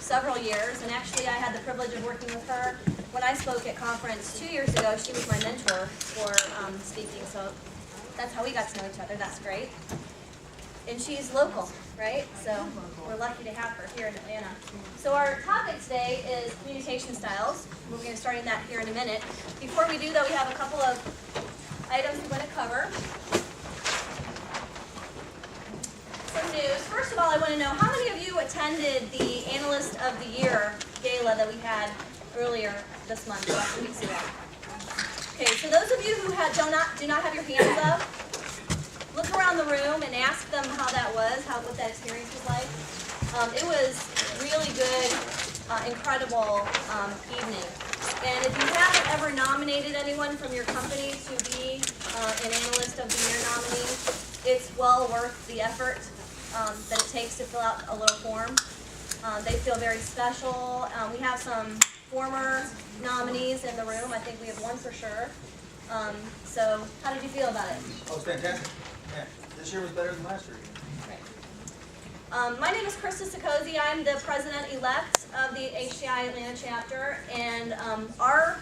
several years, and actually I had the privilege of working with her when I spoke at conference 2 years ago. She was my mentor for speaking, so that's how we got to know each other. That's great. And she's local, right? So we're lucky to have her here in Atlanta. So our topic today is communication styles. We're going to start that here in a minute. Before we do, though, we have a couple of items we want to cover. Some news. First of all, I want to know how many of you attended the Analyst of the Year gala that we had earlier this month, a few weeks ago. Okay, so those of you who do not have your hands up, look around the room and ask them how that was, what that experience was like. It was really good, incredible evening. And if you haven't ever nominated anyone from your company to be an Analyst of the Year nominee, it's well worth the effort that it takes to fill out a little form. They feel very special. We have some former nominees in the room. I think we have one for sure. So how did you feel about it? Oh, it's fantastic. Yeah. This year was better than last year. Right. My name is Krista Sikosi. I'm the president-elect of the HDI Atlanta chapter, and our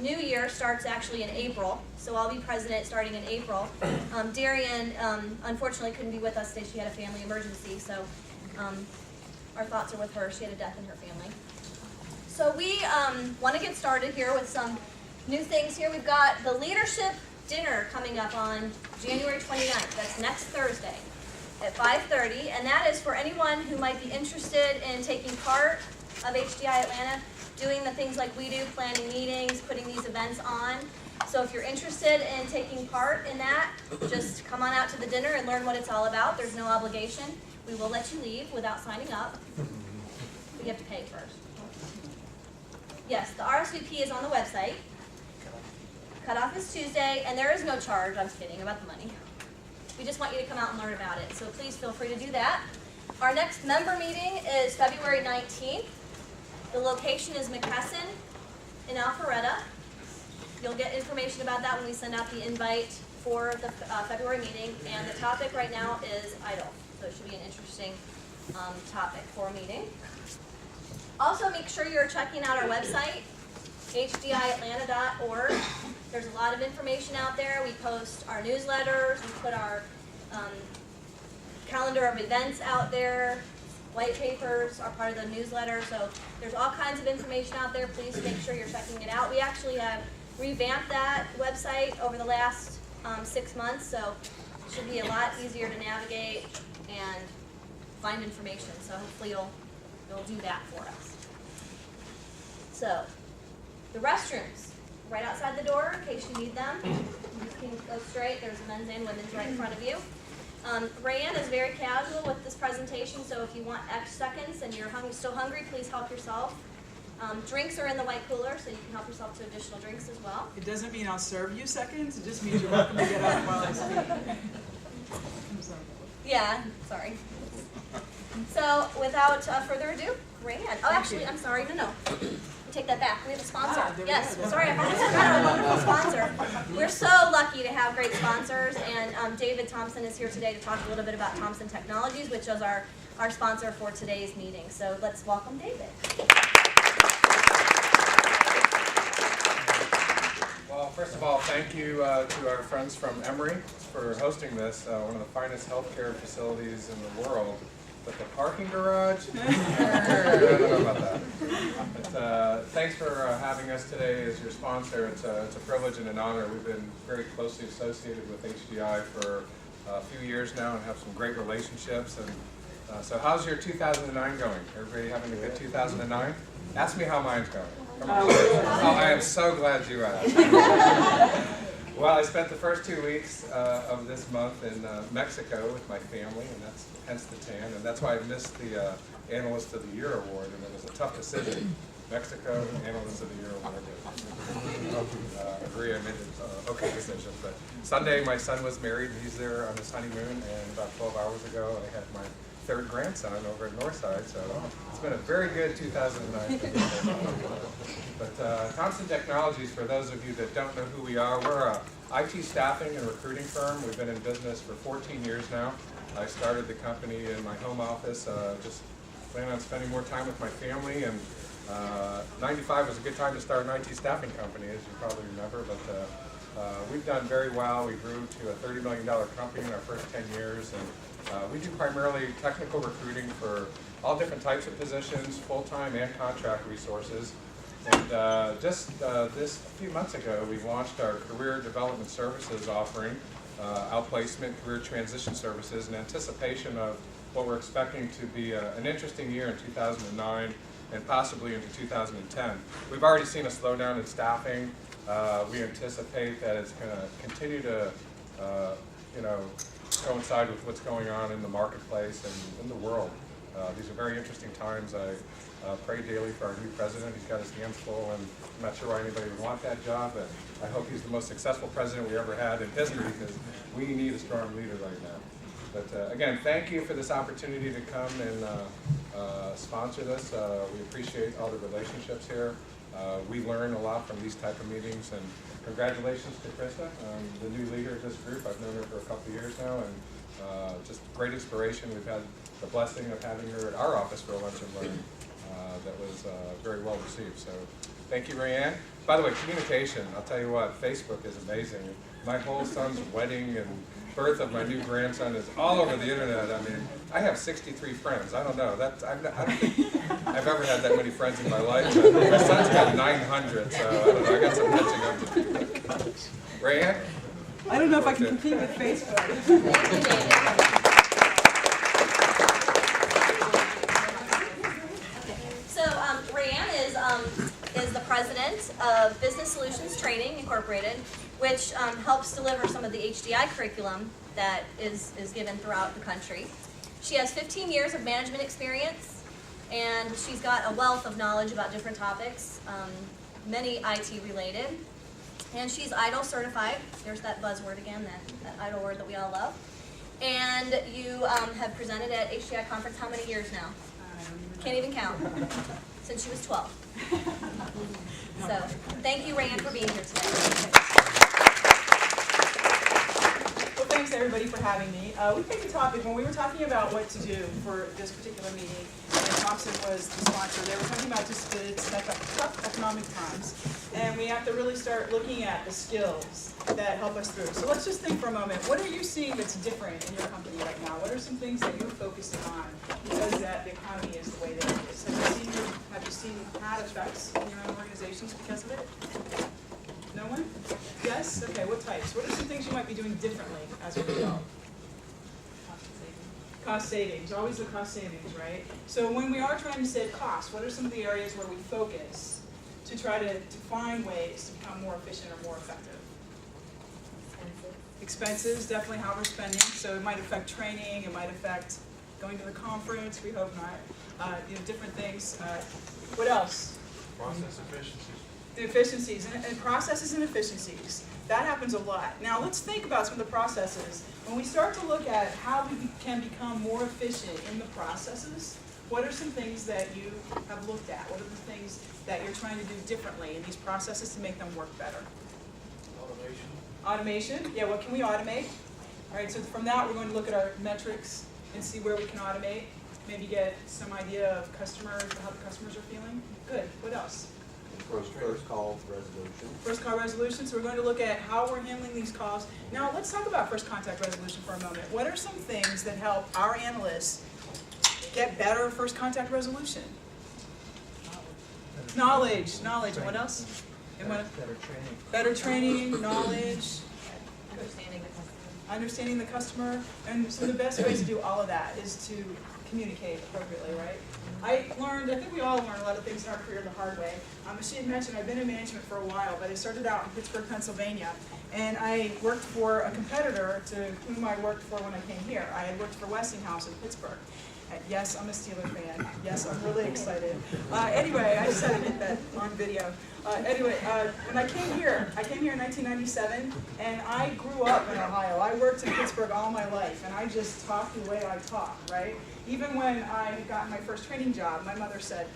new year starts actually in April, so I'll be president starting in April. Darian, unfortunately, couldn't be with us today. She had a family emergency, so our thoughts are with her. She had a death in her family. So we want to get started here with some new things here. We've got the leadership dinner coming up on January 29th. That's next Thursday at 5:30, and that is for anyone who might be interested in taking part of HDI Atlanta, doing the things like we do, planning meetings, putting these events on. So if you're interested in taking part in that, just come on out to the dinner and learn what it's all about. There's no obligation. We will let you leave without signing up, but you have to pay first. Yes, the RSVP is on the website. Cutoff is Tuesday, and there is no charge. I'm kidding about the money. We just want you to come out and learn about it, so please feel free to do that. Our next member meeting is February 19th. The location is McKesson in Alpharetta. You'll get information about that when we send out the invite for the February meeting, and the topic right now is idle, so it should be an interesting topic for a meeting. Also, make sure you're checking out our website, hdiatlanta.org. There's a lot of information out there. We post our newsletters, we put our calendar of events out there. White papers are part of the newsletter, so there's all kinds of information out there. Please make sure you're checking it out. We actually have revamped that website over the last 6 months, so it should be a lot easier to navigate and find information. So hopefully you'll do that for us. So the restrooms, right outside the door in case you need them. You can go straight. There's men's and women's right in front of you. Rayanne is very casual with this presentation, so if you want X seconds and you're still hungry, please help yourself. Drinks are in the white cooler, so you can help yourself to additional drinks as well. It doesn't mean I'll serve you seconds, it just means you're welcome to get up while I speak. I'm sorry. Yeah, sorry. So without further ado, Rayanne. Oh, actually, I'm sorry, no. Take that back. We have a sponsor. Yes, sorry, I forgot our wonderful sponsor. We're so lucky to have great sponsors, and David Thompson is here today to talk a little bit about Thompson Technologies, which is our sponsor for today's meeting. So let's welcome David. Well, first of all, thank you to our friends from Emory for hosting this, one of the finest healthcare facilities in the world. But the parking garage? I don't know about that. But, thanks for having us today as your sponsor. It's a privilege and an honor. We've been very closely associated with HDI for a few years now and have some great relationships. And so how's your 2009 going? Everybody having a good 2009? Ask me how mine's going. Come on. Oh, I am so glad you asked. Well, I spent the first 2 weeks of this month in Mexico with my family, and that's hence the tan, and that's why I missed the Analyst of the Year award, and it was a tough decision. Mexico, Analyst of the Year award. I agree, I made an okay decision. But Sunday, my son was married, and he's there on his honeymoon, and about 12 hours ago, I had my third grandson over at Northside, so it's been a very good 2009. But Thompson Technologies, for those of you that don't know who we are, we're a IT staffing and recruiting firm. We've been in business for 14 years now. I started the company in my home office just plan on spending more time with my family, and 95 was a good time to start an IT staffing company, as you probably remember, but we've done very well. We grew to a $30 million company in our first 10 years, and we do primarily technical recruiting for all different types of positions, full-time and contract resources. And just a few months ago, we launched our career development services offering, outplacement, career transition services, in anticipation of what we're expecting to be an interesting year in 2009 and possibly into 2010. We've already seen a slowdown in staffing. We anticipate that it's going to continue to, coincide with what's going on in the marketplace and in the world. These are very interesting times. I pray daily for our new president. He's got his hands full, and I'm not sure why anybody would want that job, but I hope he's the most successful president we ever had in history, because we need a strong leader right now. But again, thank you for this opportunity to come and sponsor this. We appreciate all the relationships here. We learn a lot from these type of meetings, and congratulations to Krista, the new leader of this group. I've known her for a couple of years now, and just great inspiration. We've had the blessing of having her at our office for a lunch and learn that was very well received. So thank you, Rayanne. By the way, communication, I'll tell you what, Facebook is amazing. My whole son's wedding and birth of my new grandson is all over the internet. I mean, I have 63 friends. I don't know. I don't think I've ever had that many friends in my life. But my son's got 900, so I don't know. I got some catching up to do. Rayanne? I don't know if I can compete with Facebook. Thank you, David. So Rayanne is the president of Business Solutions Training Incorporated, which helps deliver some of the HDI curriculum that is given throughout the country. She has 15 years of management experience, and she's got a wealth of knowledge about different topics, many IT related. And she's IDLE certified. There's that buzzword again, that IDLE word that we all love. And you have presented at HDI conference how many years now? Can't even count. Since she was 12. So thank you, Rayanne, for being here today. Well, thanks everybody for having me. We picked a topic when we were talking about what to do for this particular meeting, and Thompson was the sponsor. They were talking about just the tough economic times, and we have to really start looking at the skills that help us through. So let's just think for a moment. What are you seeing that's different in your company right now? What are some things that you're focusing on because that the economy is the way that it is? Have you seen had effects in your own organizations because of it? No one? Yes? Okay, what types? What are some things you might be doing differently as a result? Cost savings, always the cost savings, right? So when we are trying to save costs, what are some of the areas where we focus to try to find ways to become more efficient or more effective? Expenses, definitely how we're spending. So it might affect training, it might affect going to the conference, we hope not. Different things. What else? Process efficiencies. The efficiencies and processes and efficiencies. That happens a lot. Now let's think about some of the processes. When we start to look at how we can become more efficient in the processes, what are some things that you have looked at? What are the things that you're trying to do differently in these processes to make them work better? Automation. Automation, yeah, what can we automate? All right, so from that we're going to look at our metrics and see where we can automate. Maybe get some idea of customers, how the customers are feeling. Good, what else? First call resolution. First call resolution, so we're going to look at how we're handling these calls. Now let's talk about first contact resolution for a moment. What are some things that help our analysts get better first contact resolution? Knowledge, and what else? And what? Better training, knowledge. Understanding the customer. And so the best way to do all of that is to communicate appropriately, right? I think we all learn a lot of things in our career the hard way. As she had mentioned, I've been in management for a while, but I started out in Pittsburgh, Pennsylvania, and I worked for a competitor to whom I worked for when I came here. I had worked for Westinghouse in Pittsburgh. Yes, I'm a Steeler fan. Yes, I'm really excited. Anyway, I just had to hit that on video. When I came here in 1997, and I grew up in Ohio. I worked in Pittsburgh all my life, and I just talked the way I talk, right? Even when I had gotten my first training job, my mother said,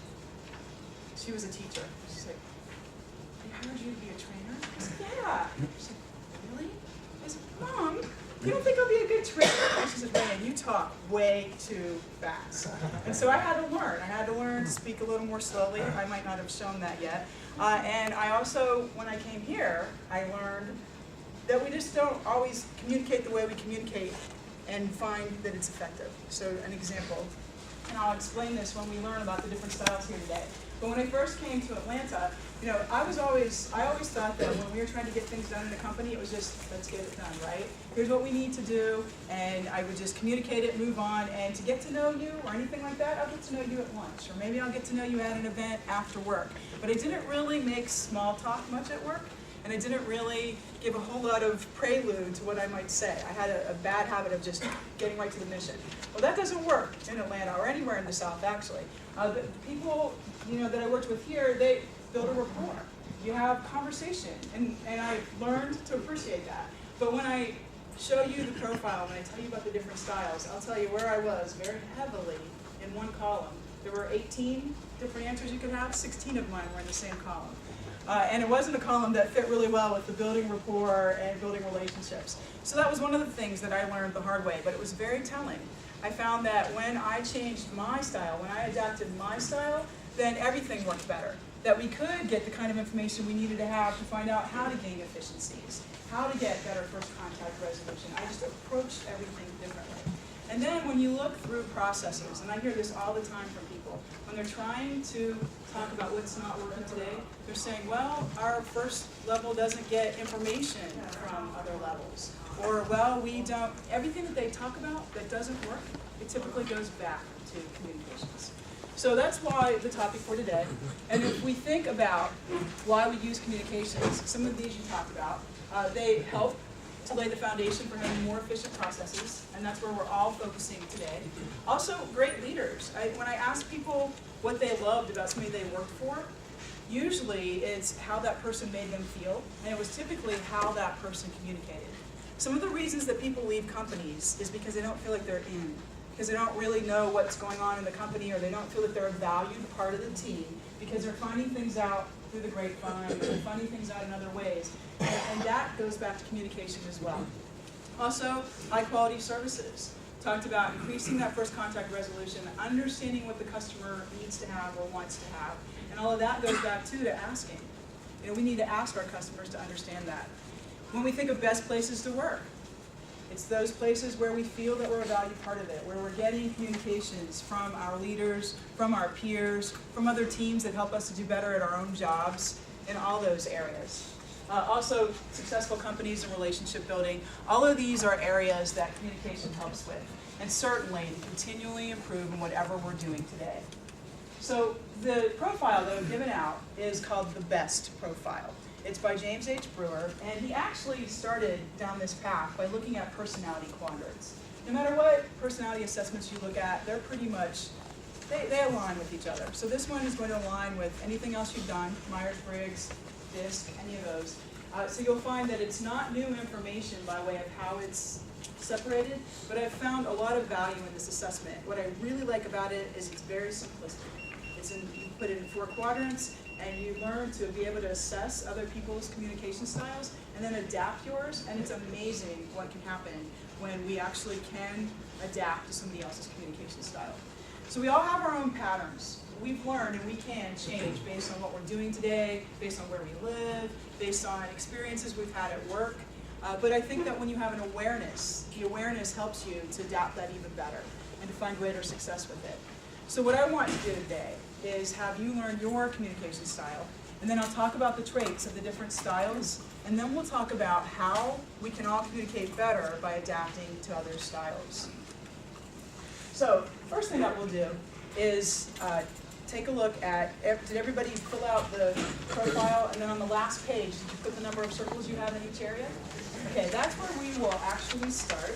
she was a teacher. She's like, "They hired you to be a trainer?" I said, "Yeah." She's like, "Really?" I said, "Mom, you don't think I'll be a good trainer? She said, man, you talk way too fast. And so I had to learn. I had to learn to speak a little more slowly. I might not have shown that yet. And I also, when I came here, I learned that we just don't always communicate the way we communicate and find that it's effective. So an example, and I'll explain this when we learn about the different styles here today. But when I first came to Atlanta, you know, I always thought that when we were trying to get things done in the company, it was just, let's get it done, right? Here's what we need to do, and I would just communicate it, move on, and to get to know you or anything like that, I'll get to know you at lunch, or maybe I'll get to know you at an event after work. But I didn't really make small talk much at work, and I didn't really give a whole lot of prelude to what I might say. I had a bad habit of just getting right to the mission. Well, that doesn't work in Atlanta, or anywhere in the South, actually. The people, you know, that I worked with here, they build a rapport. You have conversation, and I learned to appreciate that. But when I show you the profile, when I tell you about the different styles, I'll tell you where I was very heavily in one column. There were 18 different answers you could have, 16 of mine were in the same column. And it wasn't a column that fit really well with the building rapport and building relationships. So that was one of the things that I learned the hard way, but it was very telling. I found that when I changed my style, when I adapted my style, then everything worked better. That we could get the kind of information we needed to have to find out how to gain efficiencies, how to get better first contact resolution. I just approached everything differently. And then when you look through processes, and I hear this all the time from people, when they're trying to talk about what's not working today, they're saying, well, our first level doesn't get information from other levels. Or, well, we don't, everything that they talk about that doesn't work, it typically goes back to communications. So that's why the topic for today. And if we think about why we use communications, some of these you talked about, they help to lay the foundation for having more efficient processes, and that's where we're all focusing today. Also, great leaders. When I ask people what they loved about somebody they worked for, usually it's how that person made them feel, and it was typically how that person communicated. Some of the reasons that people leave companies is because they don't feel like they're in, because they don't really know what's going on in the company, or they don't feel that they're a valued part of the team, because they're finding things out through the grapevine, or they're finding things out in other ways. And that goes back to communication as well. Also, high quality services. Talked about increasing that first contact resolution, understanding what the customer needs to have or wants to have. And all of that goes back too to asking. You know, we need to ask our customers to understand that. When we think of best places to work, it's those places where we feel that we're a valued part of it, where we're getting communications from our leaders, from our peers, from other teams that help us to do better at our own jobs, in all those areas. Also, successful companies and relationship building. All of these are areas that communication helps with, and certainly to continually improve in whatever we're doing today. So the profile that I've given out is called the BEST profile. It's by James H. Brewer, and he actually started down this path by looking at personality quadrants. No matter what personality assessments you look at, they're pretty much, they align with each other. So this one is going to align with anything else you've done, Myers-Briggs, DISC, any of those. So you'll find that it's not new information by way of how it's separated, but I've found a lot of value in this assessment. What I really like about it is it's very simplistic. You put it in 4 quadrants, and you learn to be able to assess other people's communication styles and then adapt yours, and it's amazing what can happen when we actually can adapt to somebody else's communication style. So we all have our own patterns. We've learned and we can change based on what we're doing today, based on where we live, based on experiences we've had at work. But I think that when you have an awareness, the awareness helps you to adapt that even better and to find greater success with it. So what I want to do today is have you learn your communication style, and then I'll talk about the traits of the different styles, and then we'll talk about how we can all communicate better by adapting to other styles. So first thing that we'll do is take a look at, did everybody fill out the profile, and then on the last page, did you put the number of circles you have in each area? Okay, that's where we will actually start.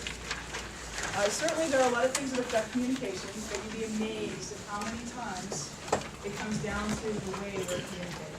Certainly there are a lot of things that affect communication, but you'd be amazed at how many times it comes down to the way we're communicating.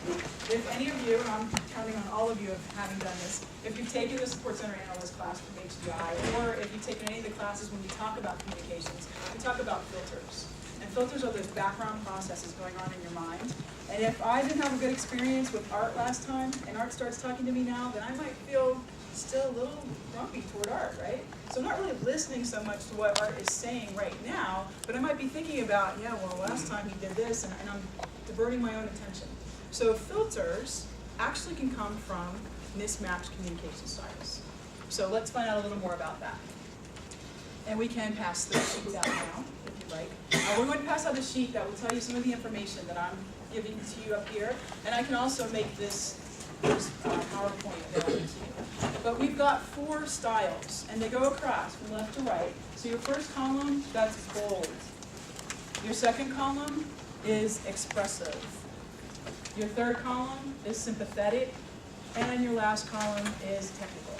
If any of you, and I'm counting on all of you having done this, if you've taken the Support Center Analyst class from HDI, or if you've taken any of the classes when we talk about communications, we talk about filters. And filters are those background processes going on in your mind. And if I didn't have a good experience with Art last time, and Art starts talking to me now, then I might feel still a little grumpy toward Art, right? So I'm not really listening so much to what Art is saying right now, but I might be thinking about, yeah, well, last time he did this, and I'm diverting my own attention. So filters actually can come from mismatched communication styles. So let's find out a little more about that. And we can pass the sheets out now, if you like. We're going to pass out a sheet that will tell you some of the information that I'm giving to you up here, and I can also make this PowerPoint available to you. But we've got 4 styles, and they go across from left to right. So your first column, that's bold. Your second column is expressive. Your third column is sympathetic, and your last column is technical.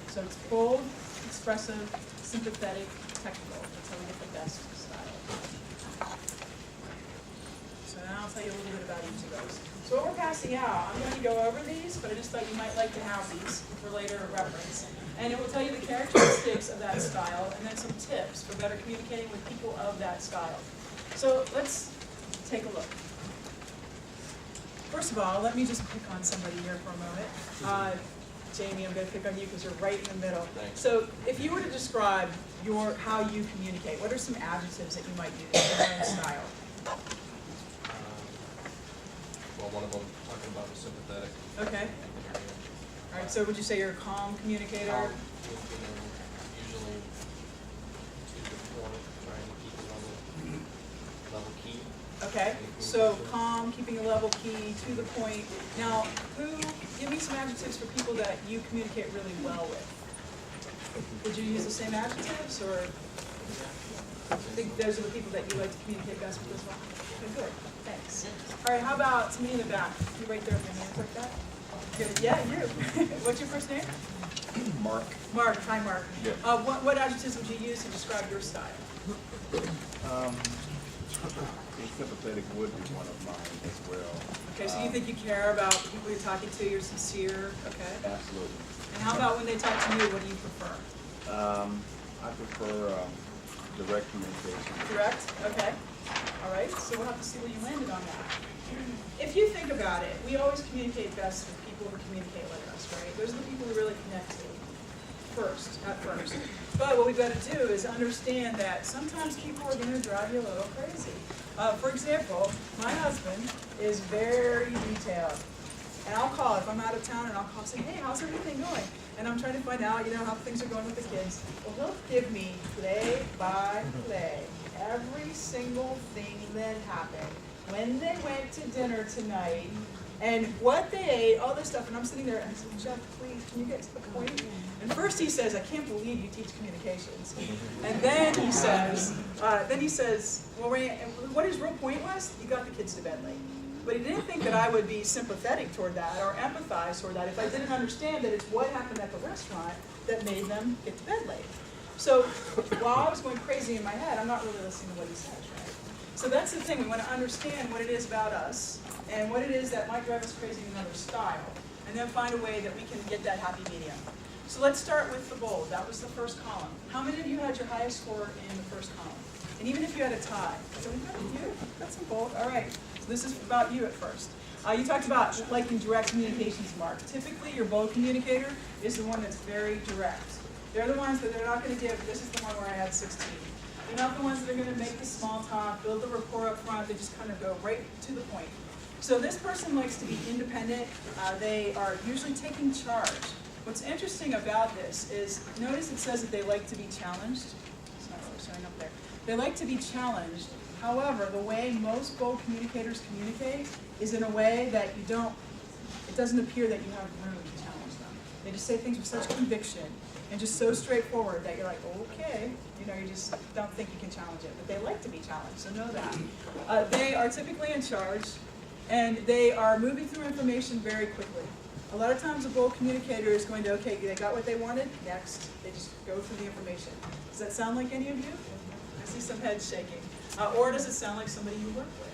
So it's bold, expressive, sympathetic, technical. That's how we get the best style. So now I'll tell you a little bit about each of those. So what we're passing out, I'm going to go over these, but I just thought you might like to have these for later reference. And it will tell you the characteristics of that style, and then some tips for better communicating with people of that style. So let's take a look. First of all, let me just pick on somebody here for a moment. Jamie, I'm going to pick on you because you're right in the middle. Thanks. So if you were to describe how you communicate, what are some adjectives that you might use in your own style? Well, one of them talking about the sympathetic. Okay. All right, so would you say you're a calm communicator? Usually to the point, trying to keep a level key. Okay, so calm, keeping a level key, to the point. Now, give me some adjectives for people that you communicate really well with. Would you use the same adjectives, or I think those are the people that you like to communicate best with as well? Okay, good, thanks. All right, how about somebody in the back? You right there with your hands like that? Good. Yeah, you. What's your first name? Mark. Mark, hi Mark. Yeah. What adjectives would you use to describe your style? Sympathetic would be one of mine as well. Okay, so you think you care about the people you're talking to, you're sincere, okay? Absolutely. And how about when they talk to you, what do you prefer? I prefer direct communication. Direct? Okay. All right, so we'll have to see where you landed on that. If you think about it, we always communicate best with people who communicate like us, right? Those are the people we really connect to at first. But what we've got to do is understand that sometimes people are going to drive you a little crazy. For example, my husband is very detailed. And I'll call if I'm out of town, and I'll call and say, hey, how's everything going? And I'm trying to find out, how things are going with the kids. Well, he'll give me play by play every single thing that happened, when they went to dinner tonight, and what they ate, all this stuff. And I'm sitting there and I said, Jeff, please, can you get to the point? And first he says, I can't believe you teach communications. And then he says, well, Ray, what his real point was, you got the kids to bed late. But he didn't think that I would be sympathetic toward that or empathize toward that if I didn't understand that it's what happened at the restaurant that made them get to bed late. So while I was going crazy in my head, I'm not really listening to what he says, right? So that's the thing. We want to understand what it is about us and what it is that might drive us crazy in another style, and then find a way that we can get that happy medium. So let's start with the bold. That was the first column. How many of you had your highest score in the first column? And even if you had a tie, so we've got you, got some bold. All right. So this is about you at first. You talked about liking direct communications, Mark. Typically, your bold communicator is the one that's very direct. They're the ones that they're not going to give. This is the one where I had 16. They're not the ones that are going to make the small talk, build the rapport up front. They just kind of go right to the point. So this person likes to be independent. They are usually taking charge. What's interesting about this is, notice it says that they like to be challenged. It's not really showing up there. They like to be challenged. However, the way most bold communicators communicate is in a way that it doesn't appear that you have room to challenge them. They just say things with such conviction and just so straightforward that you're like, okay, you just don't think you can challenge it. But they like to be challenged, so know that. They are typically in charge, and they are moving through information very quickly. A lot of times a bold communicator is going to, okay, they got what they wanted, next. They just go through the information. Does that sound like any of you? I see some heads shaking. Or does it sound like somebody you work with?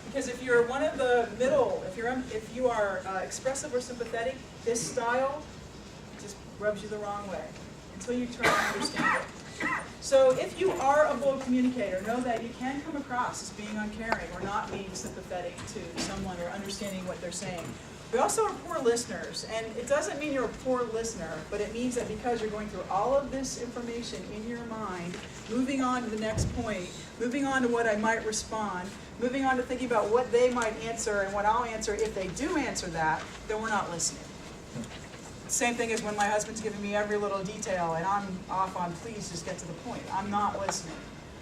Because if you're one of the middle, if you are expressive or sympathetic, this style just rubs you the wrong way until you try to understand it. So if you are a bold communicator, know that you can come across as being uncaring or not being sympathetic to someone or understanding what they're saying. We also are poor listeners, and it doesn't mean you're a poor listener, but it means that because you're going through all of this information in your mind, moving on to the next point, moving on to what I might respond, moving on to thinking about what they might answer and what I'll answer if they do answer that, then we're not listening. Same thing as when my husband's giving me every little detail and I'm off on, please just get to the point. I'm not listening.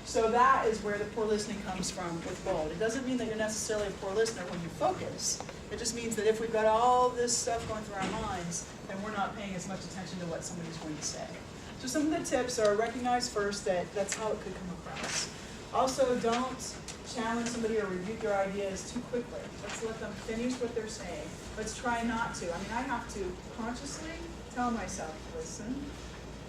So that is where the poor listening comes from with bold. It doesn't mean that you're necessarily a poor listener when you focus. It just means that if we've got all this stuff going through our minds, then we're not paying as much attention to what somebody's going to say. So some of the tips are recognize first that that's how it could come across. Also, don't challenge somebody or rebuke their ideas too quickly. Let's let them finish what they're saying. Let's try not to. I mean, I have to consciously tell myself, listen,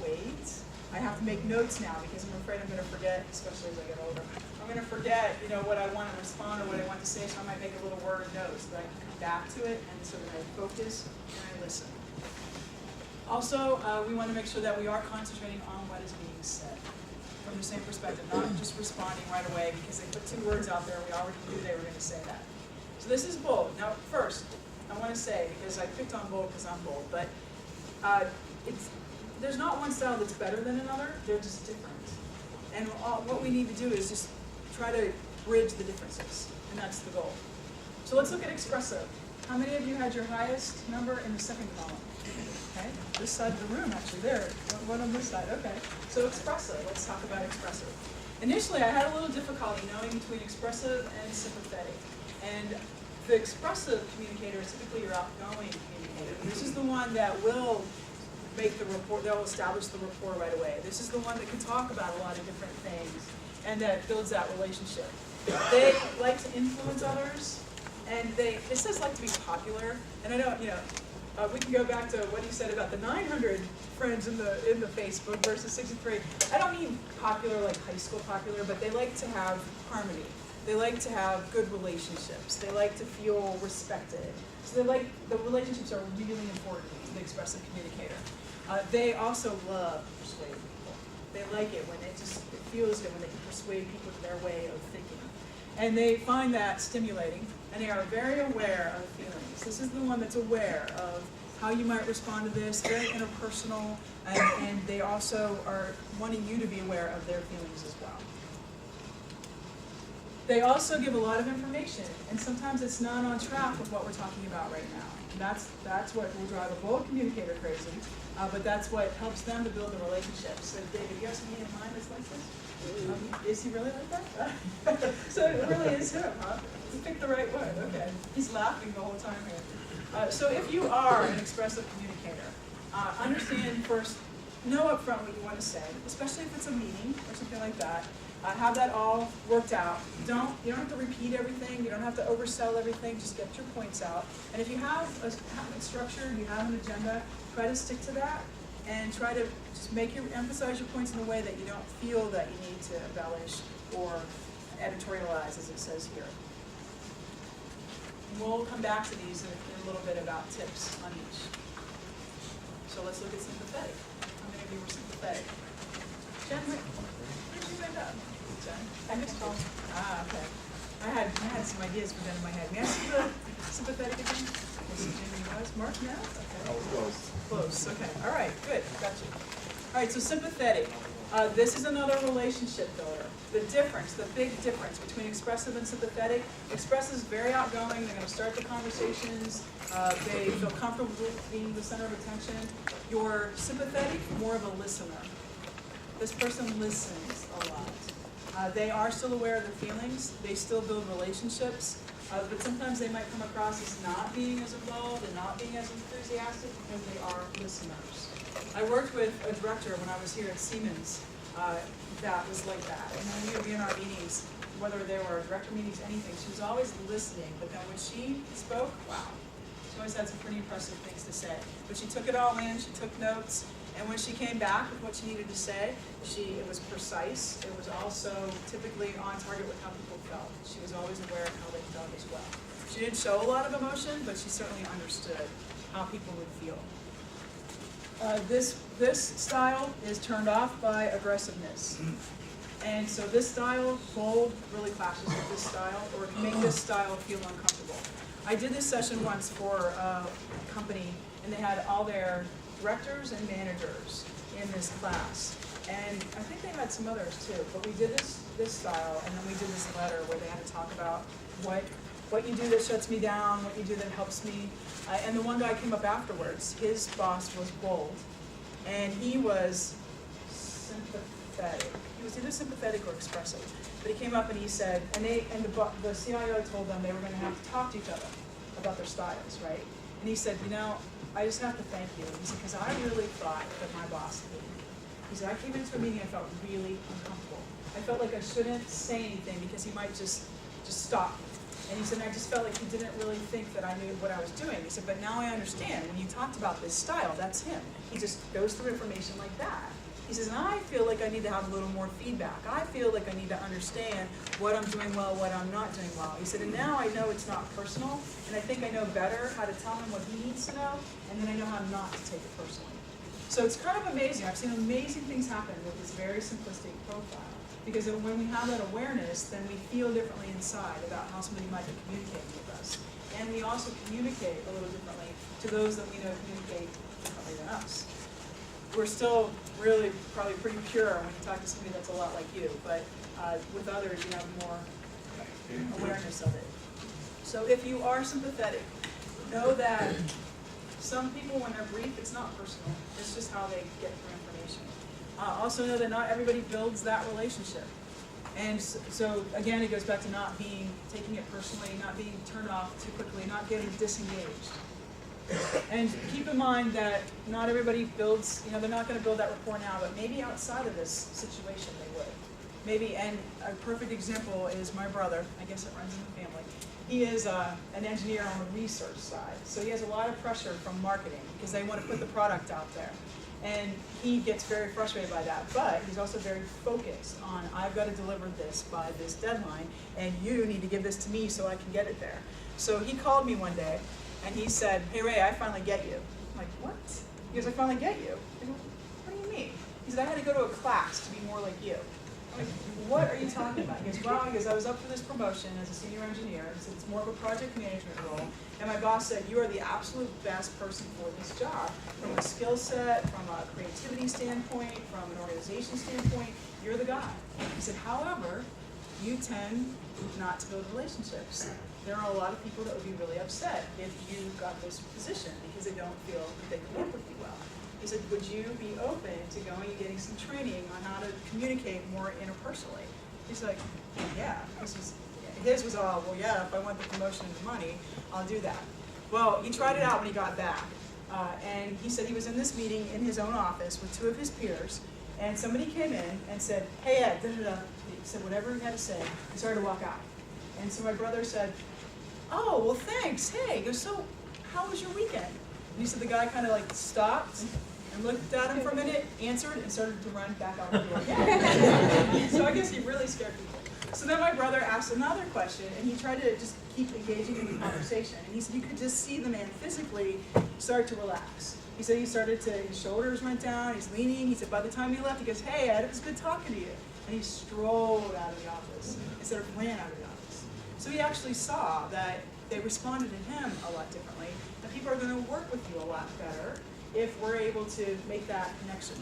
wait. I have to make notes now because I'm afraid I'm going to forget, especially as I get older. I'm going to forget, what I want to respond or what I want to say, so I might make a little word note so that I can come back to it and so that I focus and I listen. Also, we want to make sure that we are concentrating on what is being said from the same perspective, not just responding right away because they put 2 words out there and we already knew they were going to say that. So this is bold. Now, first, I want to say, because I picked on bold because I'm bold, but there's not one style that's better than another. They're just different. And what we need to do is just try to bridge the differences, and that's the goal. So let's look at expressive. How many of you had your highest number in the second column? Okay, this side of the room, actually, there. One on this side, okay. So expressive, let's talk about expressive. Initially, I had a little difficulty knowing between expressive and sympathetic. And the expressive communicator is typically your outgoing communicator. This is the one that will make the rapport, they'll establish the rapport right away. This is the one that can talk about a lot of different things and that builds that relationship. They like to influence others, and it says like to be popular, and I don't, we can go back to what he said about the 900 friends in the Facebook versus 63. I don't mean popular like high school popular, but they like to have harmony. They like to have good relationships. They like to feel respected. So the relationships are really important to the expressive communicator. They also love persuading people. They like it when it feels good when they can persuade people to their way of thinking. And they find that stimulating, and they are very aware of feelings. This is the one that's aware of how you might respond to this, very interpersonal, and they also are wanting you to be aware of their feelings as well. They also give a lot of information, and sometimes it's not on track with what we're talking about right now. And that's what will drive a bold communicator crazy, but that's what helps them to build the relationships. So David, you have somebody in mind that's like this? Is he really like that? So it really is him, huh? You picked the right one, okay. He's laughing the whole time here. So if you are an expressive communicator, understand first, know up front what you want to say, especially if it's a meeting or something like that. Have that all worked out. You don't have to repeat everything. You don't have to oversell everything. Just get your points out. And if you have a structure, you have an agenda, try to stick to that and try to just emphasize your points in a way that you don't feel that you need to embellish or editorialize, as it says here. We'll come back to these in a little bit about tips on each. So let's look at sympathetic. How many of you were sympathetic? Jen, where did you end up? Jen? I missed you. Okay. I had some ideas for them in my head. May I see the sympathetic again? Yes, Jimmy was. Mark, no? Okay. I was close. Close, okay. All right, good. Gotcha. All right, so sympathetic. This is another relationship builder. The difference, the big difference between expressive and sympathetic. Expressive is very outgoing. They're going to start the conversations. They feel comfortable being the center of attention. Your sympathetic, more of a listener. This person listens a lot. They are still aware of their feelings. They still build relationships. But sometimes they might come across as not being as involved and not being as enthusiastic because they are listeners. I worked with a director when I was here at Siemens that was like that. And when we would be in our meetings, whether they were director meetings, anything, she was always listening. But then when she spoke, wow, she always had some pretty impressive things to say. But she took it all in, she took notes, and when she came back with what she needed to say, it was precise. It was also typically on target with how people felt. She was always aware of how they felt as well. She didn't show a lot of emotion, but she certainly understood how people would feel. This style is turned off by aggressiveness. And so this style, bold, really clashes with this style, or can make this style feel uncomfortable. I did this session once for a company, and they had all their directors and managers in this class. And I think they had some others too, but we did this style, and then we did this letter where they had to talk about what you do that shuts me down, what you do that helps me. And the one guy came up afterwards. His boss was bold, and he was sympathetic. He was either sympathetic or expressive. But he came up and he said, and the CIO told them they were going to have to talk to each other about their styles, right? And he said, I just have to thank you. He said, because I really thought that my boss hated me. He said, I came into a meeting and I felt really uncomfortable. I felt like I shouldn't say anything because he might just stop me. And he said, I just felt like he didn't really think that I knew what I was doing. He said, but now I understand. When you talked about this style, that's him. He just goes through information like that. He says, and I feel like I need to have a little more feedback. I feel like I need to understand what I'm doing well, what I'm not doing well. He said, and now I know it's not personal, and I think I know better how to tell him what he needs to know, and then I know how not to take it personally. So it's kind of amazing. I've seen amazing things happen with this very simplistic profile. Because when we have that awareness, then we feel differently inside about how somebody might be communicating with us. And we also communicate a little differently to those that we know communicate differently than us. We're still really probably pretty pure when you talk to somebody that's a lot like you, but with others you have more awareness of it. So if you are sympathetic, know that some people, when they're brief, it's not personal. It's just how they get their information. Also know that not everybody builds that relationship. And so again, it goes back to taking it personally, not being turned off too quickly, not getting disengaged. And keep in mind that not everybody builds, they're not going to build that rapport now, but maybe outside of this situation they would. Maybe, and a perfect example is my brother. I guess it runs in the family. He is an engineer on the research side, so he has a lot of pressure from marketing because they want to put the product out there. And he gets very frustrated by that, but he's also very focused on, I've got to deliver this by this deadline, and you need to give this to me so I can get it there. So he called me one day, and he said, hey Ray, I finally get you. I'm like, what? He goes, I finally get you. I go, what do you mean? He said, I had to go to a class to be more like you. I'm like, what are you talking about? He goes, well, I was up for this promotion as a senior engineer. He said, it's more of a project management role. And my boss said, you are the absolute best person for this job. From a skill set, from a creativity standpoint, from an organization standpoint, you're the guy. He said, however, you tend not to build relationships. There are a lot of people that would be really upset if you got this position because they don't feel that they can work with you well. He said, would you be open to going and getting some training on how to communicate more interpersonally? He's like, yeah. His was all, well, yeah, if I want the promotion and the money, I'll do that. Well, he tried it out when he got back. And he said he was in this meeting in his own office with two of his peers, and somebody came in and said, hey, Ed, da-da-da. He said whatever he had to say. He started to walk out. And so my brother said, oh, well, thanks. Hey, he goes, so how was your weekend? And he said the guy kind of like stopped and looked at him for a minute, answered, and started to run back out the door again. So I guess he really scared people. So then my brother asked another question, and he tried to just keep engaging in the conversation. And he said you could just see the man physically start to relax. He said his shoulders went down, he's leaning. He said by the time he left, he goes, hey, Ed, it was good talking to you. And he strolled out of the office instead of ran out of the office. So he actually saw that they responded to him a lot differently, and people are going to work with you a lot better if we're able to make that connection.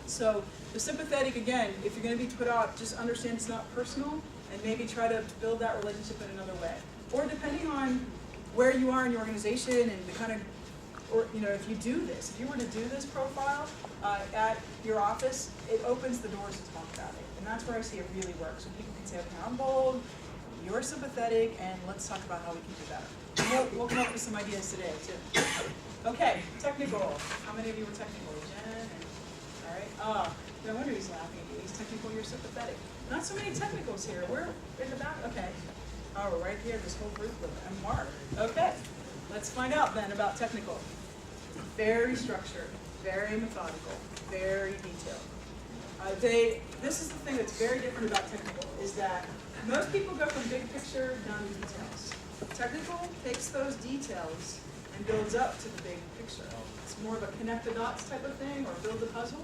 So the sympathetic, again, if you're going to be put out, just understand it's not personal, and maybe try to build that relationship in another way. Or depending on where you are in your organization and the kind of, or if you do this, if you were to do this profile at your office, it opens the doors to talk about it. And that's where I see it really works. So people can say, okay, I'm bold, you're sympathetic, and let's talk about how we can do better. We'll come up with some ideas today, too. Okay, technical. How many of you were technical? Jen? All right. No wonder he's laughing at you. He's technical, you're sympathetic. Not so many technicals here. We're in the back. Okay. Oh, we're right here, this whole group of them. And Mark. Okay. Let's find out then about technical. Very structured, very methodical, very detailed. This is the thing that's very different about technical, is that most people go from big picture down to details. Technical takes those details and builds up to the big picture. It's more of a connect the dots type of thing, or build the puzzle.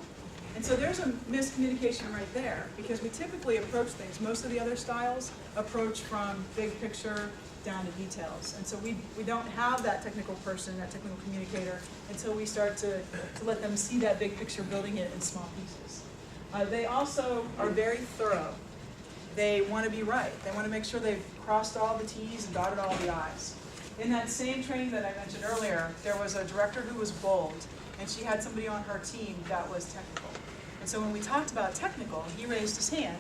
And so there's a miscommunication right there, because we typically approach things, most of the other styles approach from big picture down to details. And so we don't have that technical person, that technical communicator, until we start to let them see that big picture, building it in small pieces. They also are very thorough. They want to be right. They want to make sure they've crossed all the T's and dotted all the I's. In that same training that I mentioned earlier, there was a director who was bold, and she had somebody on her team that was technical. And so when we talked about technical, he raised his hand,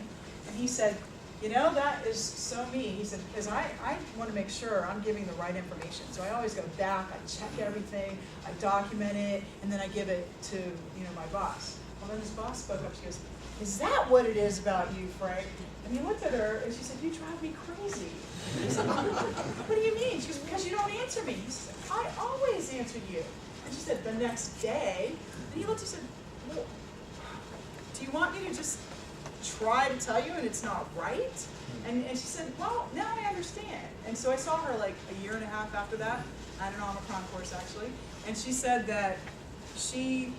and he said, you know, that is so me. He said, because I want to make sure I'm giving the right information. So I always go back, I check everything, I document it, and then I give it to, you know, my boss. Well, then his boss spoke up. She goes, is that what it is about you, Frank? And he looked at her, and she said, you drive me crazy. He said, what do you mean? She goes, because you don't answer me. He said, I always answer you. And she said, the next day. And he looked and said, well, do you want me to just try to tell you and it's not right? And she said, well, now I understand. And so I saw her like a year and a half after that, at an Omicron course actually, and she said that she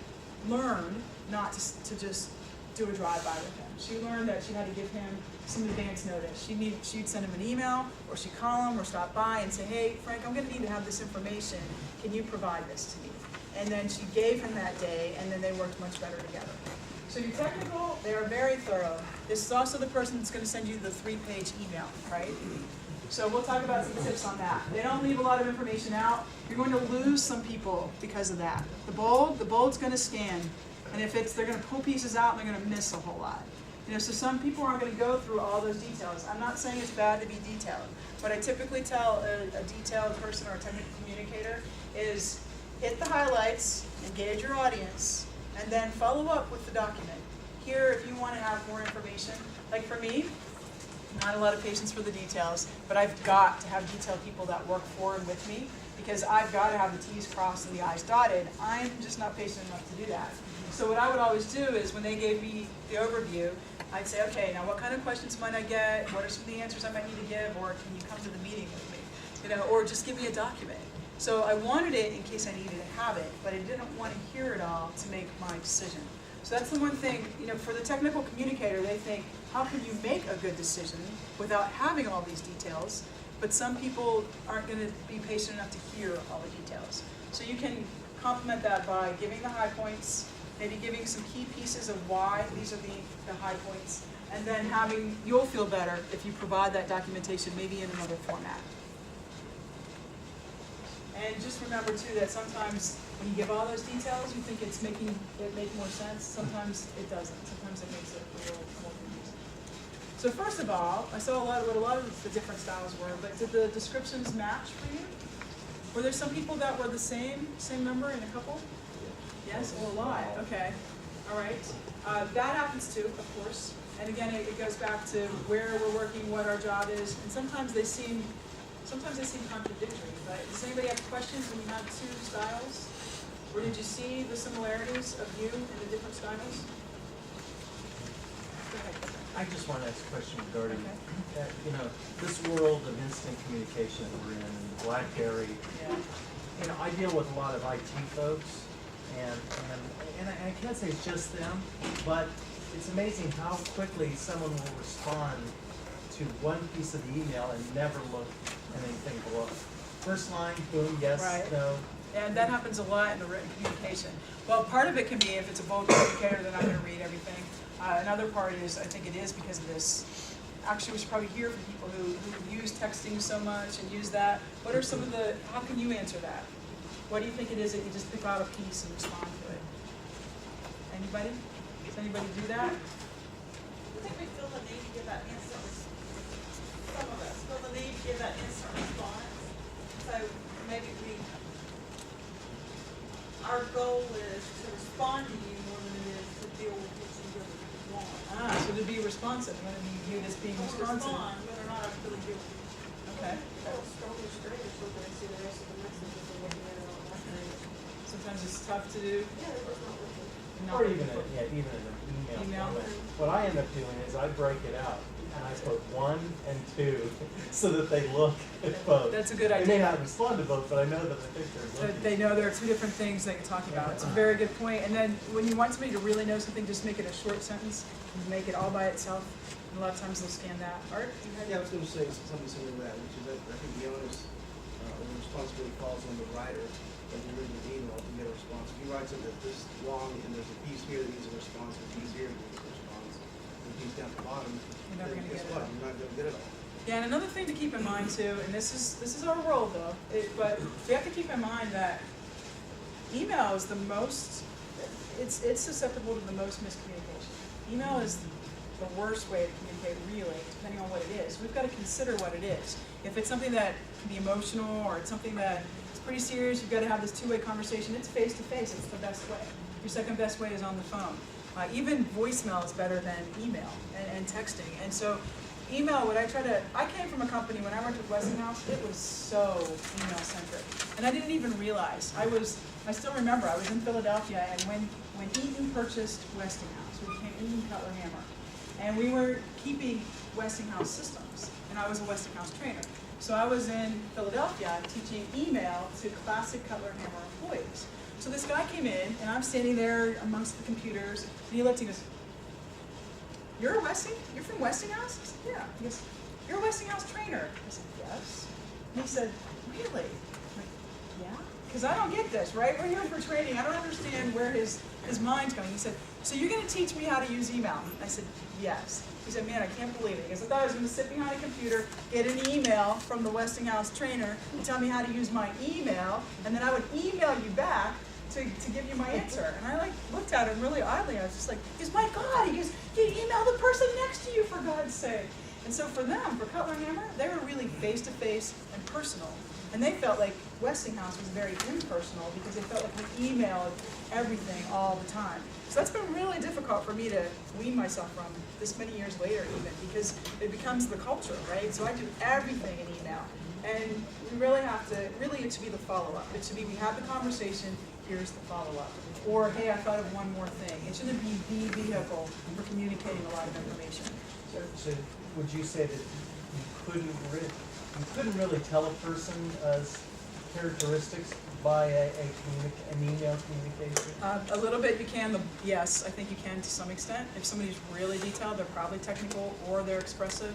learned not to just do a drive-by with him. She learned that she had to give him some advance notice. She'd send him an email, or she'd call him or stop by and say, hey, Frank, I'm gonna need to have this information. Can you provide this to me? And then she gave him that day, and then they worked much better together. So you're technical, they are very thorough. This is also the person that's going to send you the 3-page email, right? So we'll talk about some tips on that. They don't leave a lot of information out. You're going to lose some people because of that. The bold's going to scan, and if they're going to pull pieces out, they're going to miss a whole lot. You know, so some people aren't going to go through all those details. I'm not saying it's bad to be detailed. What I typically tell a detailed person or a technical communicator is hit the highlights, engage your audience, and then follow up with the document. Here, if you want to have more information, like for me, not a lot of patience for the details, but I've got to have detailed people that work for and with me, because I've got to have the T's crossed and the I's dotted. I'm just not patient enough to do that. So what I would always do is when they gave me the overview, I'd say, okay, now what kind of questions might I get? What are some of the answers I might need to give? Or can you come to the meeting with me? You know, or just give me a document. So I wanted it in case I needed to have it, but I didn't want to hear it all to make my decision. So that's the one thing, you know, for the technical communicator, they think, how can you make a good decision without having all these details? But some people aren't going to be patient enough to hear all the details. So you can complement that by giving the high points, maybe giving some key pieces of why these are the high points, and then you'll feel better if you provide that documentation maybe in another format. And just remember too that sometimes when you give all those details, you think it make more sense. Sometimes it doesn't. Sometimes it makes it a little more confusing. So first of all, I saw what a lot of the different styles were, but did the descriptions match for you? Were there some people that were the same number in a couple? Yes, or a lot. Okay. All right. That happens too, of course. And again, it goes back to where we're working, what our job is, and sometimes they seem contradictory. But does anybody have questions when you have two styles? Or did you see the similarities of you in the different styles? Go ahead. I just want to ask a question regarding, you know, this world of instant communication that we're in, BlackBerry. Yeah. You know, I deal with a lot of IT folks, and I can't say it's just them, but it's amazing how quickly someone will respond to one piece of the email and never look at anything below. First line, boom, yes, Right. no. And that happens a lot in the written communication. Well, part of it can be if it's a bold communicator, they're not going to read everything. Another part is, I think it is because of this. Actually, we should probably hear from people who use texting so much and use that. What are some of how can you answer that? What do you think it is that you just pick out a piece and respond to it? Anybody? Does anybody do that? I think we feel the need to give that instant some of us feel the need to give that instant response. So maybe our goal is to respond to you more than it is to deal with what you really want. So to be responsive, I'm going to be viewed as being We'll responsive. respond whether or not I really deal with you. Okay. Yeah, Sometimes it's tough to do. Or even an email Email. comment. What I end up doing is I break it out and I put 1 and 2 so that they look at both. That's a good They may idea. not respond to both, but I know that they think they're So looking. they know there are two different things that you're talking about. It's a very good point. And then when you want somebody to really know something, just make it a short sentence, and make it all by itself. And a lot of times they'll scan that. Art? Yeah, I was gonna say something similar to that, which is that I think the onus, or the responsibility falls on the writer of the original email to get a response. If he writes it that this long and there's a piece here that needs a response, a piece here that needs a response, and a piece down at the bottom, You're never then gonna guess get it what? all. You're not gonna get it all. Yeah, and another thing to keep in mind too, and this is our role though, but we have to keep in mind that email is the most, it's susceptible to the most miscommunication. Email is the worst way to communicate really, depending on what it is. We've got to consider what it is. If it's something that can be emotional or it's something that is pretty serious, you've got to have this two-way conversation. It's face-to-face, it's the best way. Your second best way is on the phone. Even voicemail is better than email and texting. And so email, I came from a company, when I worked with Westinghouse, it was so email-centric. And I didn't even realize. I still remember, I was in Philadelphia, and when Eaton purchased Westinghouse, we became Eaton Cutler Hammer. And we were keeping Westinghouse systems, and I was a Westinghouse trainer. So I was in Philadelphia teaching email to classic Cutler Hammer employees. So this guy came in, and I'm standing there amongst the computers, and he looked and he goes, you're from Westinghouse? I said, yeah. He goes, you're a Westinghouse trainer. I said, yes. And he said, really? I'm like, yeah? Because I don't get this, right? We're here for training. I don't understand where his mind's going. He said, so you're going to teach me how to use email? I said, yes. He said, man, I can't believe it. He goes, I thought I was going to sit behind a computer, get an email from the Westinghouse trainer and tell me how to use my email, and then I would email you back to give you my answer. And I looked at him really oddly. I was just like, he goes, my God, he goes, you email the person next to you, for God's sake. And so for them, for Cutler Hammer, they were really face-to-face and personal. And they felt like Westinghouse was very impersonal because they felt like we emailed everything all the time. So that's been really difficult for me to wean myself from this many years later even, because it becomes the culture, right? So I do everything in email. And we really have to, it should be the follow-up. It should be, we have the conversation, here's the follow-up. Or, hey, I thought of one more thing. It shouldn't be the vehicle for communicating a lot of information. So would you say that you couldn't really tell a person's characteristics by an email communication? A little bit you can, yes, I think you can to some extent. If somebody's really detailed, they're probably technical or they're expressive.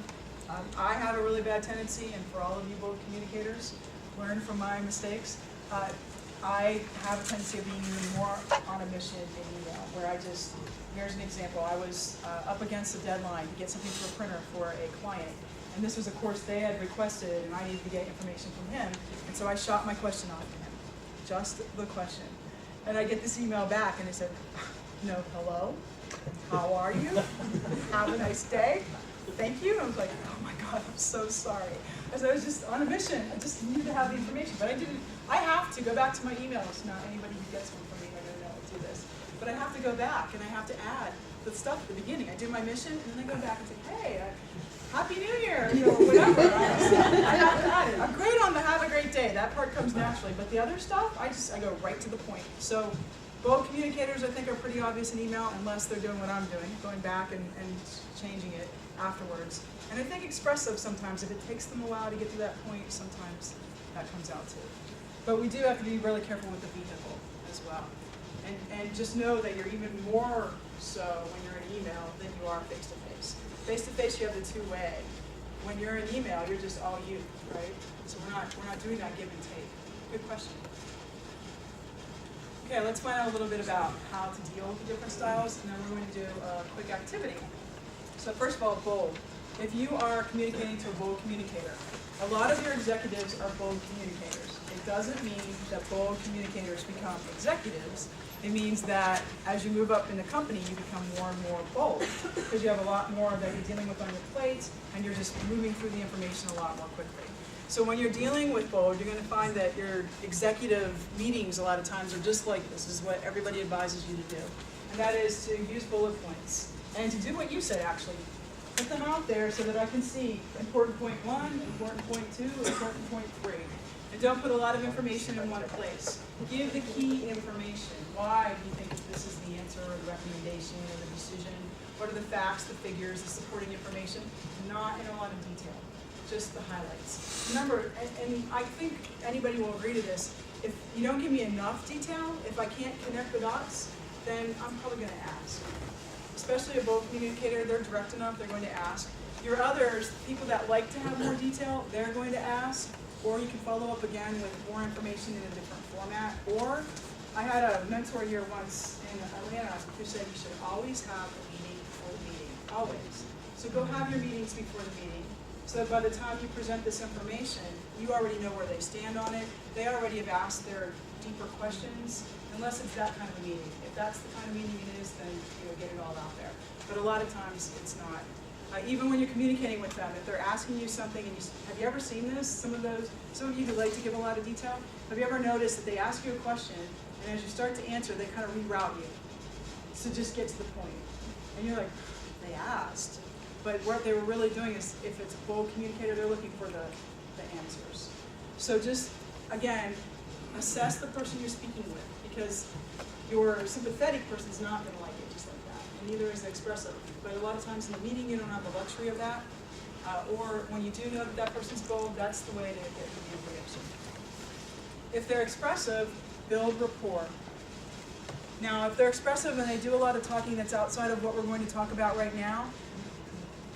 I have a really bad tendency, and for all of you both communicators, learn from my mistakes. I have a tendency of being even more on a mission in email, where here's an example. I was up against a deadline to get something to a printer for a client. And this was a course they had requested, and I needed to get information from him. And so I shot my question off to him, just the question. And I get this email back, and it said, no, hello, how are you? Have a nice day. Thank you. I was like, oh my God, I'm so sorry. As I was just on a mission. I just needed to have the information. But I have to go back to my emails. Now, anybody who gets one from me, they're going to know I do this. But I have to go back, and I have to add the stuff at the beginning. I do my mission, and then I go back and say, hey, Happy New Year, whatever. I have to add it. I'm great on the have a great day. That part comes naturally. But the other stuff, I go right to the point. So bold communicators, I think, are pretty obvious in email, unless they're doing what I'm doing, going back and changing it afterwards. And I think expressive sometimes, if it takes them a while to get to that point, sometimes that comes out too. But we do have to be really careful with the vehicle as well. And just know that you're even more so when you're in email than you are face-to-face. Face-to-face, you have the two-way. When you're in email, you're just all you, right? So we're not doing that give and take. Good question. Okay, let's find out a little bit about how to deal with the different styles, and then we're going to do a quick activity. So first of all, bold. If you are communicating to a bold communicator, a lot of your executives are bold communicators. It doesn't mean that bold communicators become executives. It means that as you move up in the company, you become more and more bold because you have a lot more that you're dealing with on your plate, and you're just moving through the information a lot more quickly. So when you're dealing with bold, you're going to find that your executive meetings a lot of times are just like this. This is what everybody advises you to do. And that is to use bullet points and to do what you said, actually. Put them out there so that I can see important point 1, important point 2, important point 3. And don't put a lot of information in one place. Give the key information. Why do you think that this is the answer or the recommendation or the decision? What are the facts, the figures, the supporting information? Not in a lot of detail, just the highlights. Remember, and I think anybody will agree to this, if you don't give me enough detail, if I can't connect the dots, then I'm probably going to ask. Especially a bold communicator, they're direct enough, they're going to ask. Your others, people that like to have more detail, they're going to ask, or you can follow up again with more information in a different format. Or I had a mentor here once in Atlanta who said you should always have a meeting before the meeting, always. So go have your meetings before the meeting, so that by the time you present this information, you already know where they stand on it. They already have asked their deeper questions, unless it's that kind of a meeting. If that's the kind of meeting it is, then get it all out there. But a lot of times it's not. Even when you're communicating with them, if they're asking you something, and have you ever seen this? Some of you who like to give a lot of detail, have you ever noticed that they ask you a question, and as you start to answer, they kind of reroute you to just get to the point. And you're like, they asked. But what they were really doing is, if it's a bold communicator, they're looking for the answers. So just, again, assess the person you're speaking with, because your sympathetic person is not going to like it just like that, and neither is the expressive. But a lot of times in the meeting, you don't have the luxury of that, or when you do know that that person's bold, that's the way to get the information. If they're expressive, build rapport. Now, if they're expressive and they do a lot of talking that's outside of what we're going to talk about right now,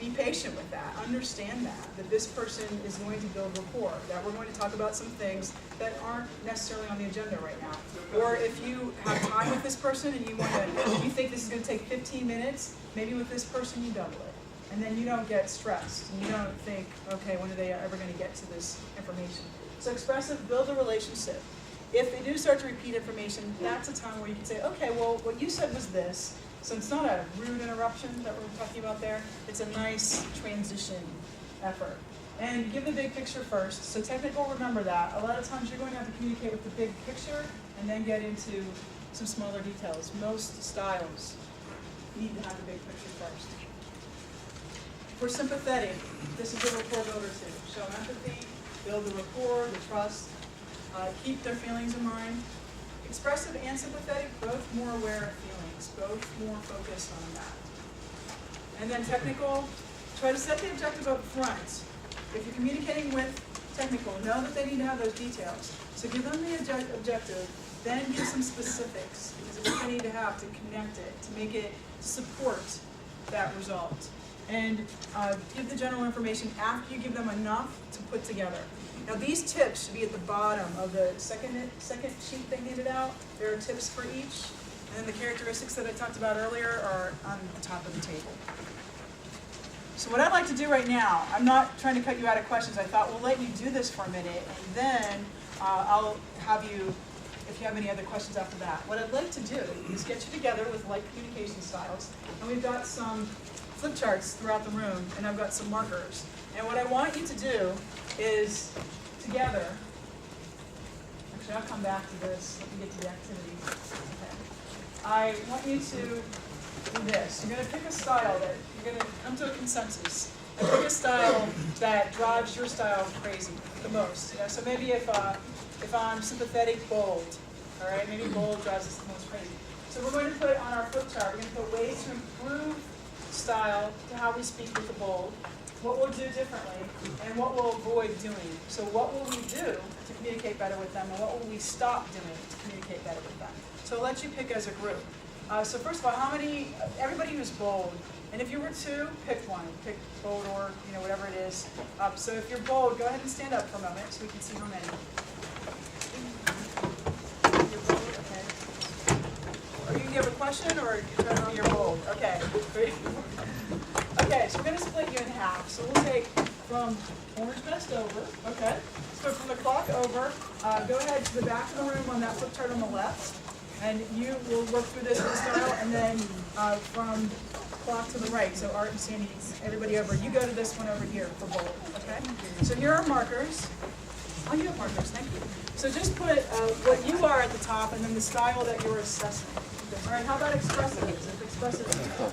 be patient with that. Understand that this person is going to build rapport, that we're going to talk about some things that aren't necessarily on the agenda right now. Or if you have time with this person and you think this is going to take 15 minutes, maybe with this person you double it. And then you don't get stressed, and you don't think, okay, when are they ever going to get to this information? So expressive, build a relationship. If they do start to repeat information, that's a time where you can say, okay, well, what you said was this. So it's not a rude interruption that we're talking about there. It's a nice transition effort. And give the big picture first. So technical, remember that. A lot of times you're going to have to communicate with the big picture and then get into some smaller details. Most styles need to have the big picture first. For sympathetic, this is a rapport builder too. Show empathy, build the rapport, the trust, keep their feelings in mind. Expressive and sympathetic, both more aware of feelings, both more focused on that. And then technical, try to set the objective up front. If you're communicating with technical, know that they need to have those details. So give them the objective, then give some specifics, because it's what they need to have to connect it, to make it support that result. And give the general information after you give them enough to put together. Now these tips should be at the bottom of the second sheet they handed out. There are tips for each. And then the characteristics that I talked about earlier are on the top of the table. So what I'd like to do right now, I'm not trying to cut you out of questions. I thought we'll let you do this for a minute, and then I'll have you, if you have any other questions after that. What I'd like to do is get you together with like communication styles. And we've got some flip charts throughout the room, and I've got some markers. And what I want you to do is together, actually I'll come back to this, let me get to the activity. Okay. I want you to do this. You're going to pick a style that, you're going to come to a consensus. And pick a style that drives your style crazy the most. So maybe if I'm sympathetic, bold. All right, maybe bold drives us the most crazy. So we're going to put on our flip chart, we're going to put ways to improve style to how we speak with the bold, what we'll do differently, and what we'll avoid doing. So what will we do to communicate better with them, and what will we stop doing to communicate better with them? So I'll let you pick as a group. So first of all, everybody who's bold, and if you were two, pick one. Pick bold or, whatever it is. So if you're bold, go ahead and stand up for a moment so we can see how many. You're bold, okay. Are you have a question, or you're trying to be your bold? Okay, great. Okay, so we're going to split you in half. So we'll take from orange vest over, okay? So from the clock over, go ahead to the back of the room on that flip chart on the left, and you will work through this in style, and then from clock to the right, so Art and Sandy, everybody over, you go to this one over here for bold, okay? So here are markers. Oh, you have markers, thank you. So just put what you are at the top, and then the style that you're assessing. All right, how about expressive? If expressive is the top.